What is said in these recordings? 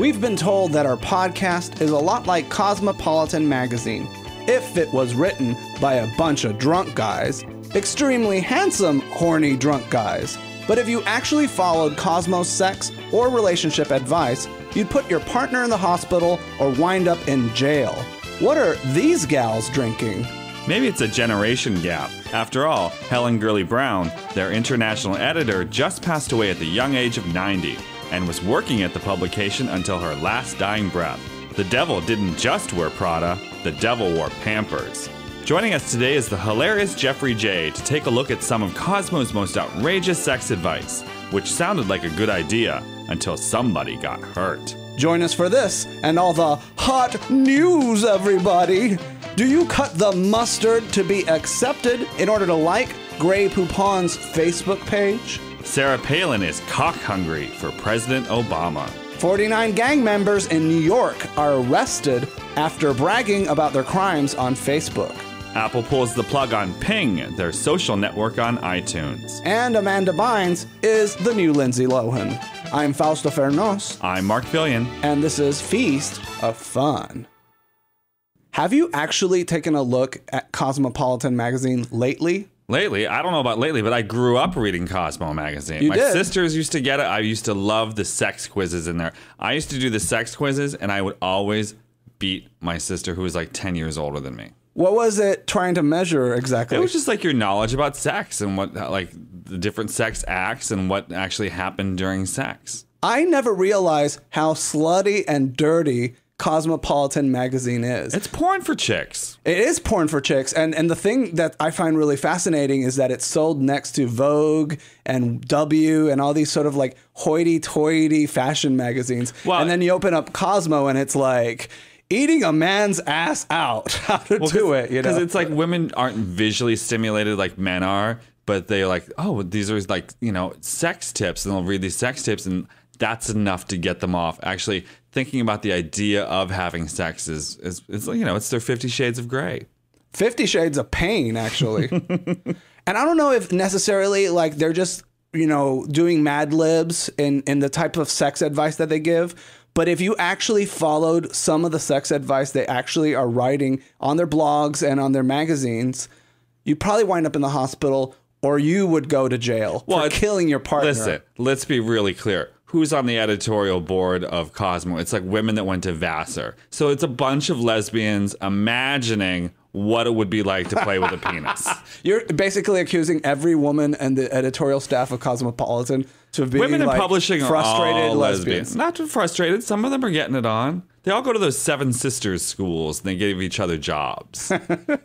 We've been told that our podcast is a lot like Cosmopolitan Magazine, if it was written by a bunch of drunk guys, extremely handsome, horny drunk guys. But if you actually followed Cosmo's sex or relationship advice, you'd put your partner in the hospital or wind up in jail. What are these gals drinking? Maybe it's a generation gap. After all, Helen Gurley Brown, their international editor, just passed away at the young age of 90 and was working at the publication until her last dying breath. The devil didn't just wear Prada, the devil wore Pampers. Joining us today is the hilarious Jeffrey J. to take a look at some of Cosmo's most outrageous sex advice, which sounded like a good idea until somebody got hurt. Join us for this and all the hot news, everybody! Do you cut the mustard to be accepted in order to like Grey Poupon's Facebook page? Sarah Palin is cock-hungry for President Obama. 49 gang members in New York are arrested after bragging about their crimes on Facebook. Apple pulls the plug on Ping, their social network on iTunes. And Amanda Bynes is the new Lindsay Lohan. I'm Fausto Fernos. I'm Mark Fillion. And this is Feast of Fun. Have you actually taken a look at Cosmopolitan Magazine lately? Lately? I don't know about lately, but I grew up reading Cosmo Magazine. My sisters used to get it. I used to love the sex quizzes in there. I used to do the sex quizzes, and I would always beat my sister, who was like 10 years older than me. What was it trying to measure exactly? It was just like your knowledge about sex and what, like, the different sex acts and what actually happened during sex. I never realized how slutty and dirty Cosmopolitan Magazine is. It's porn for chicks. It is porn for chicks. And the thing that I find really fascinating is that it's sold next to Vogue and W and all these sort of like hoity-toity fashion magazines. Well, and then you open up Cosmo and it's like eating a man's ass out. How to do it, you know? Because it's like women aren't visually stimulated like men are, but they're like, oh, these are like, you know, sex tips. And they'll read these sex tips and that's enough to get them off. Actually, thinking about the idea of having sex is you know, it's their 50 Shades of Grey. 50 Shades of Pain, actually. And I don't know if necessarily like they're just, you know, doing Mad Libs in the type of sex advice that they give. But if you actually followed some of the sex advice they actually are writing on their blogs and on their magazines, you'd probably wind up in the hospital or you would go to jail for killing your partner. Listen, let's be really clear. Who's on the editorial board of Cosmo? It's like women that went to Vassar. So it's a bunch of lesbians imagining what it would be like to play with a penis. You're basically accusing every woman and the editorial staff of Cosmopolitan to be women in like publishing frustrated are all lesbians. Not too frustrated. Some of them are getting it on. They all go to those Seven Sisters schools and they give each other jobs.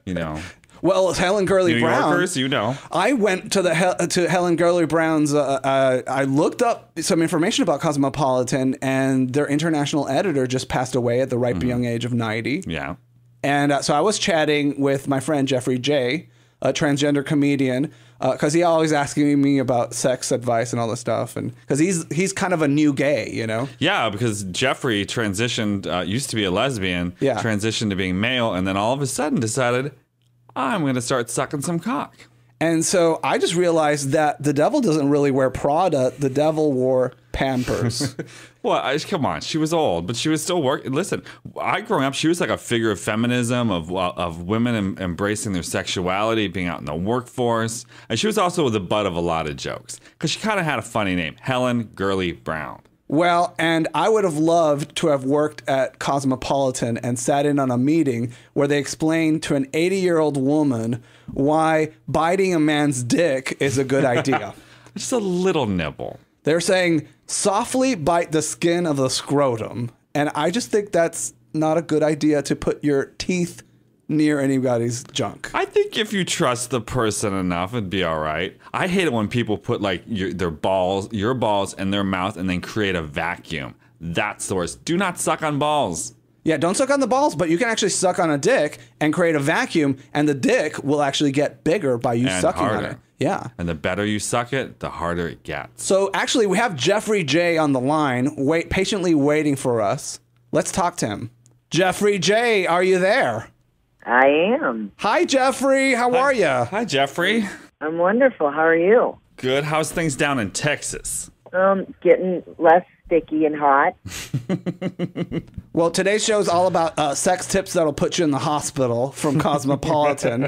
You know. Well, Helen Gurley Brown. New Yorkers, you know. I went to to Helen Gurley Brown's. I looked up some information about Cosmopolitan, and their international editor just passed away at the ripe young age of 90. Yeah. And so I was chatting with my friend Jeffrey J., a transgender comedian, because he always asking me about sex advice and all this stuff, and because he's kind of a new gay, you know. Yeah, because Jeffrey transitioned, used to be a lesbian, transitioned to being male, and then all of a sudden decided, I'm going to start sucking some cock. And so I just realized that the devil doesn't really wear Prada. The devil wore Pampers. Well, come on. She was old, but she was still working. Listen, growing up, she was like a figure of feminism, of women embracing their sexuality, being out in the workforce. And she was also the butt of a lot of jokes because she kind of had a funny name, Helen Gurley Brown. Well, and I would have loved to have worked at Cosmopolitan and sat in on a meeting where they explained to an 80-year-old woman why biting a man's dick is a good idea. Just a little nibble. They're saying, softly bite the skin of the scrotum. And I just think that's not a good idea to put your teeth near anybody's junk. I think if you trust the person enough, it'd be all right. I hate it when people put like your balls in their mouth and then create a vacuum. That's the worst. Do not suck on balls. Yeah, don't suck on the balls, but you can actually suck on a dick and create a vacuum, and the dick will actually get bigger by you sucking on it. Yeah. And the better you suck it, the harder it gets. So actually, we have Jeffrey J on the line, patiently waiting for us. Let's talk to him. Jeffrey J, are you there? I am. Hi, Jeffrey. How are you? Hi, Jeffrey. I'm wonderful. How are you? Good. How's things down in Texas? Getting less sticky and hot. Well, today's show is all about sex tips that'll put you in the hospital from Cosmopolitan.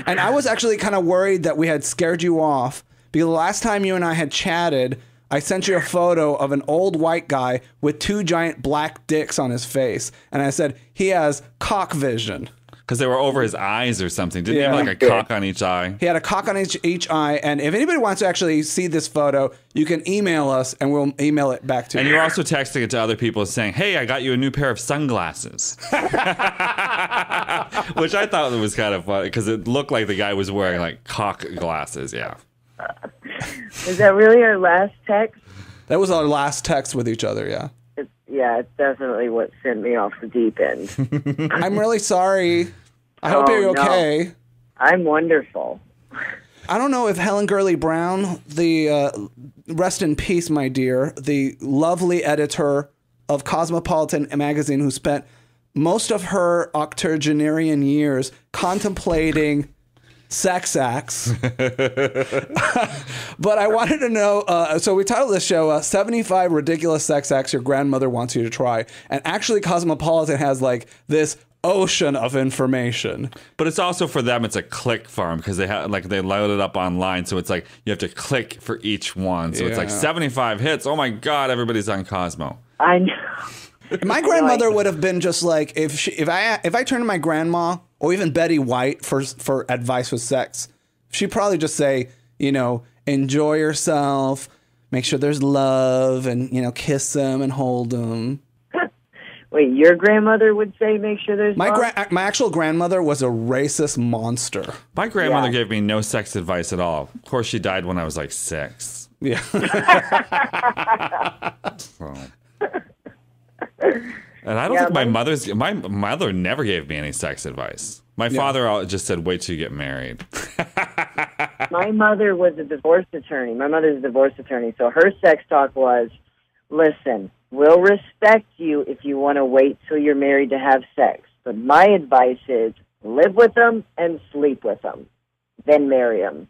And I was actually kind of worried that we had scared you off because the last time you and I had chatted, I sent you a photo of an old white guy with 2 giant black dicks on his face. And I said, he has cock vision. Because they were over his eyes or something. Didn't he have like a cock on each eye? He had a cock on each eye. And if anybody wants to actually see this photo, you can email us and we'll email it back to you. And you're also texting it to other people saying, hey, I got you a new pair of sunglasses. Which I thought was kind of funny because it looked like the guy was wearing like cock glasses. Yeah. Is that really our last text? That was our last text with each other, yeah. It's definitely what sent me off the deep end. I'm really sorry. I hope you're okay. No. I'm wonderful. I don't know if Helen Gurley Brown, the rest in peace, my dear, the lovely editor of Cosmopolitan Magazine who spent most of her octogenarian years contemplating sex acts. But I wanted to know, so we titled this show 75 Ridiculous Sex Acts Your Grandmother Wants You to Try. And actually Cosmopolitan has like this ocean of information. But it's also for them, it's a click farm because they have like they load it up online. So it's like you have to click for each one. So it's like 75 hits. Oh my God, everybody's on Cosmo. I know. My grandmother would have been just like if I turned to my grandma or even Betty White for advice with sex, she'd probably just say, you know, enjoy yourself, make sure there's love, and you know, kiss them and hold them. Wait, your grandmother would say make sure there's love? My actual grandmother was a racist monster. My grandmother gave me no sex advice at all. Of course, she died when I was like 6. Yeah. So. And I don't think my mother never gave me any sex advice. My father just said, wait till you get married. My mother was a divorce attorney. My mother's a divorce attorney. So her sex talk was, listen, we'll respect you if you want to wait till you're married to have sex. But my advice is live with them and sleep with them. Then marry them.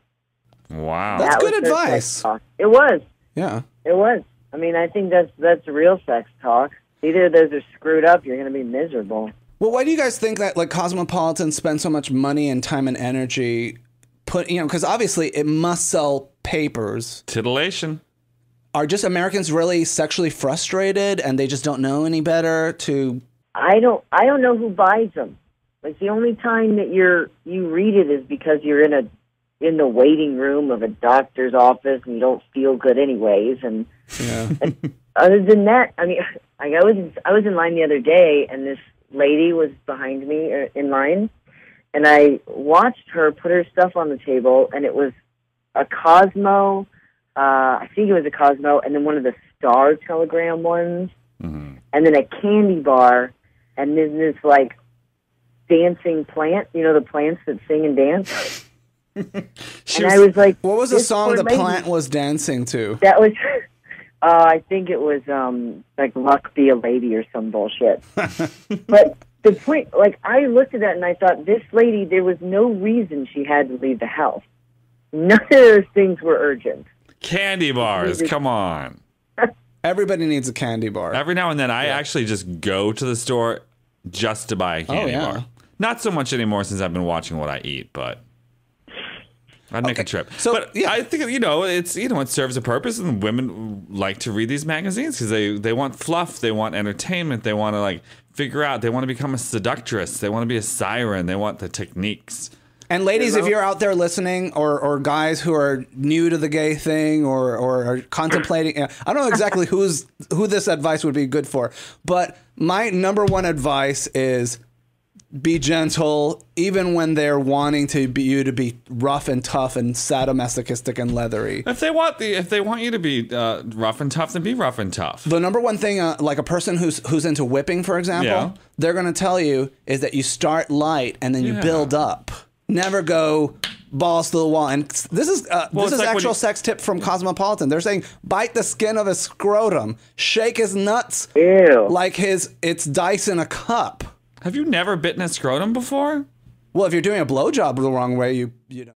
Wow. That's good advice. It was. Yeah. It was. I mean, I think that's real sex talk. Either of those are screwed up, you're going to be miserable. Well, why do you guys think that like Cosmopolitan spends so much money and time and energy because obviously it must sell papers. Titillation. Are just Americans really sexually frustrated and they just don't know any better to... I don't know who buys them. Like the only time that you read it is because you're in the waiting room of a doctor's office and you don't feel good anyways. And, and other than that, I mean, I was in line the other day and this lady was behind me in line, and I watched her put her stuff on the table, and it was a Cosmo. I think it was a Cosmo, and then one of the Star Telegram ones, and then a candy bar, and then this like dancing plant. You know, the plants that sing and dance. I was like, "What was the song the plant was dancing to?" That was. I think it was like Luck Be a Lady or some bullshit. But the point, like, I looked at that and I thought, this lady, there was no reason she had to leave the house. None of those things were urgent. Candy bars, come on. Everybody needs a candy bar. Every now and then, I actually just go to the store just to buy a candy bar. Not so much anymore since I've been watching what I eat, but... I'd make a trip. So, but I think, it serves a purpose, and women like to read these magazines because they want fluff, they want entertainment, they want to like figure out, they want to become a seductress, they want to be a siren, they want the techniques. And ladies, if you're out there listening, or guys who are new to the gay thing or are contemplating, I don't know exactly who this advice would be good for, but my number one advice is be gentle, even when they're wanting you to be rough and tough and sadomasochistic and leathery. If they want you to be rough and tough, then be rough and tough. The number one thing, like a person who's into whipping, for example, they're going to tell you is that you start light and then you build up. Never go balls to the wall. And this is like actual sex tip from Cosmopolitan. They're saying bite the skin of his scrotum, shake his nuts like it's dice in a cup. Have you never bitten a scrotum before? Well, if you're doing a blowjob the wrong way, you know.